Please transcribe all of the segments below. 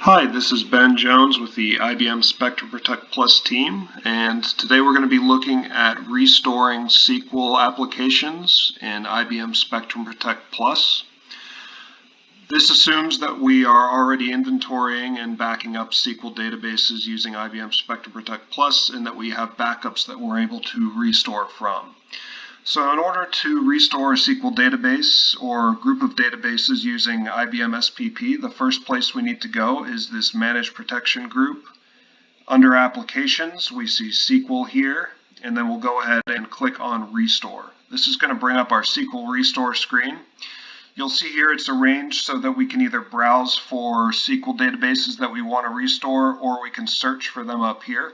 Hi, this is Ben Jones with the IBM Spectrum Protect Plus team, and today we're going to be looking at restoring SQL applications in IBM Spectrum Protect Plus. This assumes that we are already inventorying and backing up SQL databases using IBM Spectrum Protect Plus, and that we have backups that we're able to restore from. So in order to restore a SQL database or group of databases using IBM SPP, the first place we need to go is this Manage Protection group. Under Applications, we see SQL here, and then we'll go ahead and click on Restore. This is going to bring up our SQL Restore screen. You'll see here it's arranged so that we can either browse for SQL databases that we want to restore, or we can search for them up here.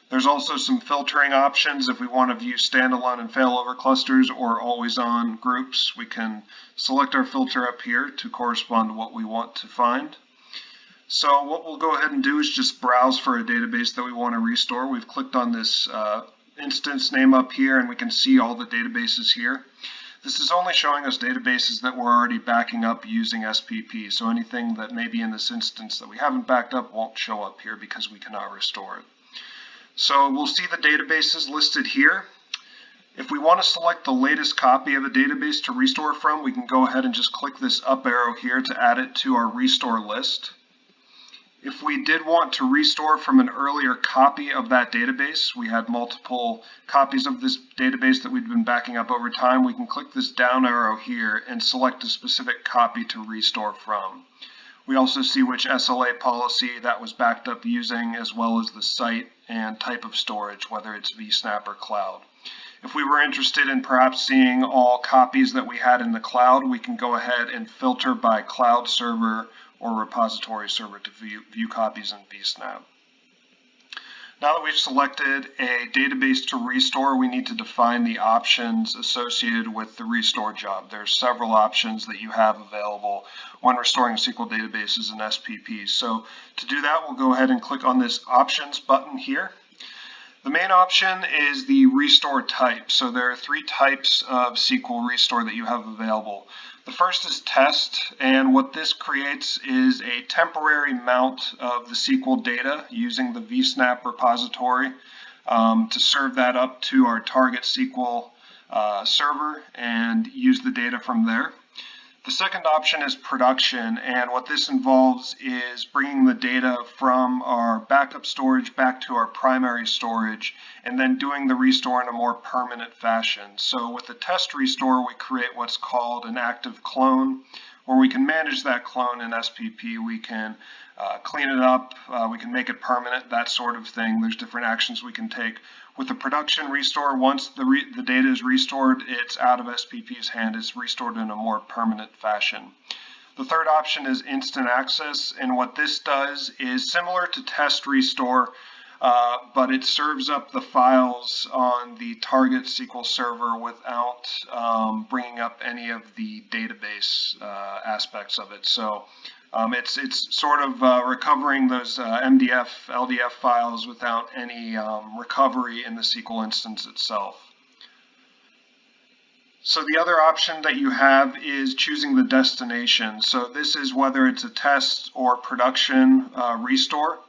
There's also some filtering options if we want to view standalone and failover clusters or always-on groups. We can select our filter up here to correspond to what we want to find. So what we'll go ahead and do is just browse for a database that we want to restore. We've clicked on this instance name up here, and we can see all the databases here. This is only showing us databases that we're already backing up using SPP, so anything that may be in this instance that we haven't backed up won't show up here because we cannot restore it. So we'll see the databases listed here. If we want to select the latest copy of a database to restore from, we can go ahead and just click this up arrow here to add it to our restore list. If we did want to restore from an earlier copy of that database, we had multiple copies of this database that we'd been backing up over time, we can click this down arrow here and select a specific copy to restore from. We also see which SLA policy that was backed up using, as well as the site and type of storage, whether it's vSnap or cloud. If we were interested in perhaps seeing all copies that we had in the cloud, we can go ahead and filter by cloud server or repository server to view copies in vSnap. Now that we've selected a database to restore, we need to define the options associated with the restore job. There's several options that you have available when restoring SQL databases in SPP. So to do that, we'll go ahead and click on this options button here. The main option is the restore type. So there are three types of SQL restore that you have available. The first is test, and what this creates is a temporary mount of the SQL data using the vSnap repository to serve that up to our target SQL server and use the data from there. The second option is production, and what this involves is bringing the data from our backup storage back to our primary storage and then doing the restore in a more permanent fashion. So with the test restore, we create what's called an active clone, where we can manage that clone in SPP. We can clean it up, we can make it permanent, that sort of thing. There's different actions we can take. With the production restore, once the data is restored, it's out of SPP's hand. It's restored in a more permanent fashion. The third option is instant access, and what this does is similar to test restore, but it serves up the files on the target SQL server without bringing up any of the database aspects of it. So it's sort of recovering those MDF, LDF files without any recovery in the SQL instance itself. So the other option that you have is choosing the destination. So this is whether it's a test or production restore.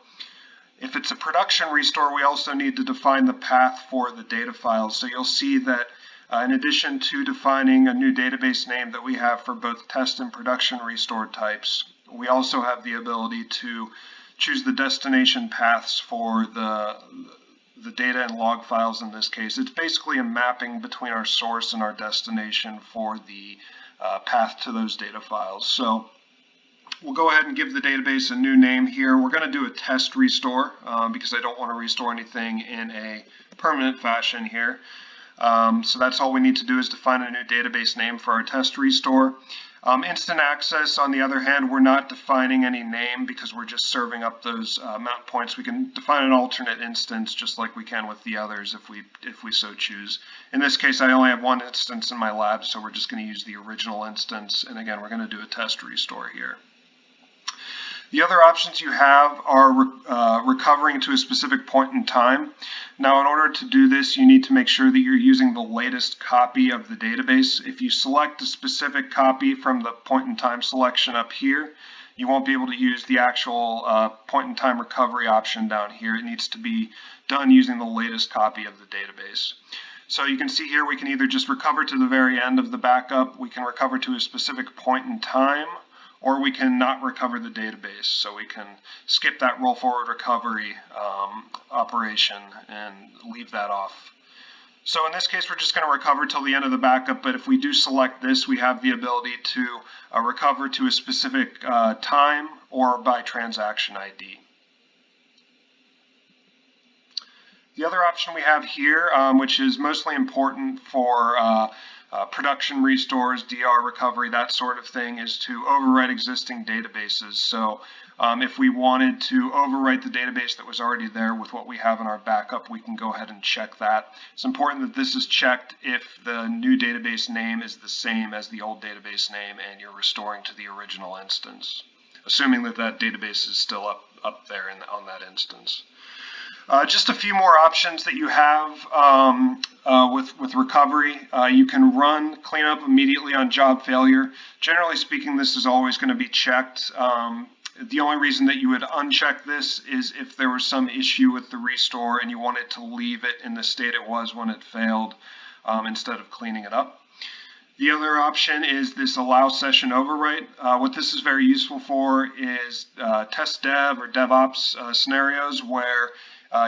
If it's a production restore, we also need to define the path for the data files. So you'll see that in addition to defining a new database name that we have for both test and production restore types, we also have the ability to choose the destination paths for the data and log files in this case. It's basically a mapping between our source and our destination for the path to those data files. So we'll go ahead and give the database a new name here. We're going to do a test restore because I don't want to restore anything in a permanent fashion here. So that's all we need to do is define a new database name for our test restore. Instant access, on the other hand, we're not defining any name because we're just serving up those mount points. We can define an alternate instance just like we can with the others if we so choose. In this case, I only have one instance in my lab, so we're just going to use the original instance. And again, we're going to do a test restore here. The other options you have are recovering to a specific point in time. Now, in order to do this, you need to make sure that you're using the latest copy of the database. If you select a specific copy from the point in time selection up here, you won't be able to use the actual point in time recovery option down here. It needs to be done using the latest copy of the database. So you can see here we can either just recover to the very end of the backup, we can recover to a specific point in time, or we can not recover the database. So we can skip that roll forward recovery operation and leave that off. So in this case, we're just going to recover till the end of the backup, but if we do select this, we have the ability to recover to a specific time or by transaction ID. The other option we have here, which is mostly important for production restores, DR recovery, that sort of thing, is to overwrite existing databases. So if we wanted to overwrite the database that was already there with what we have in our backup, we can go ahead and check that. It's important that this is checked if the new database name is the same as the old database name and you're restoring to the original instance, assuming that that database is still up there on that instance. Just a few more options that you have with recovery. You can run cleanup immediately on job failure. Generally speaking, this is always going to be checked. The only reason that you would uncheck this is if there was some issue with the restore and you wanted to leave it in the state it was when it failed instead of cleaning it up. The other option is this allow session overwrite. What this is very useful for is test dev or DevOps scenarios where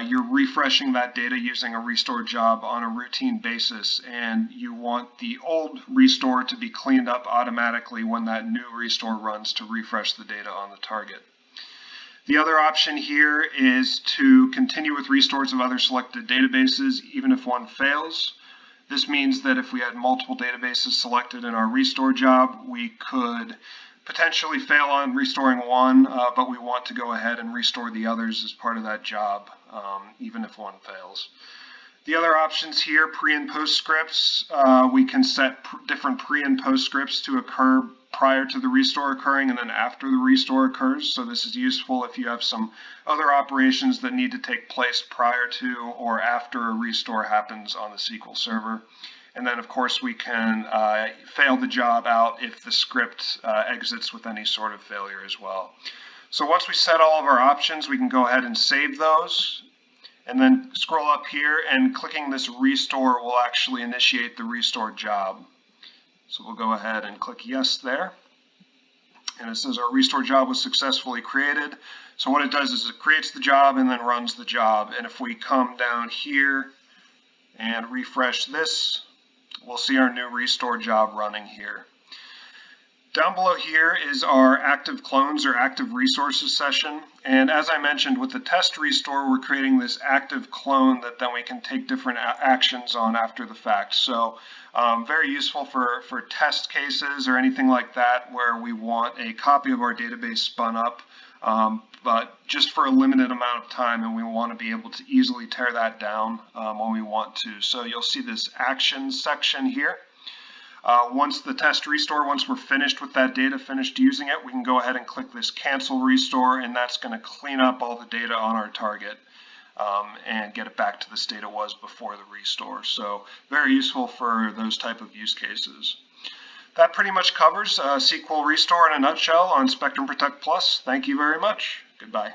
you're refreshing that data using a restore job on a routine basis, and you want the old restore to be cleaned up automatically when that new restore runs to refresh the data on the target. The other option here is to continue with restores of other selected databases even if one fails. This means that if we had multiple databases selected in our restore job, we could potentially fail on restoring one, but we want to go ahead and restore the others as part of that job, even if one fails. The other options here, pre and post scripts, we can set different pre and post scripts to occur prior to the restore occurring and then after the restore occurs. So this is useful if you have some other operations that need to take place prior to or after a restore happens on the SQL server. And then, of course, we can fail the job out if the script exits with any sort of failure as well. So once we set all of our options, we can go ahead and save those. And then scroll up here, and clicking this restore will actually initiate the restore job. So we'll go ahead and click yes there. And it says our restore job was successfully created. So what it does is it creates the job and then runs the job. And if we come down here and refresh this, we'll see our new restore job running here. Down below here is our active clones or active resources session. And as I mentioned, with the test restore, we're creating this active clone that then we can take different actions on after the fact. So very useful for test cases or anything like that where we want a copy of our database spun up, but just for a limited amount of time, and we want to be able to easily tear that down when we want to. So you'll see this actions section here. Once the test restore, once we're finished with that data, finished using it, we can go ahead and click this cancel restore, and that's going to clean up all the data on our target and get it back to the state it was before the restore. So very useful for those type of use cases. That pretty much covers SQL Restore in a nutshell on Spectrum Protect Plus. Thank you very much. Goodbye.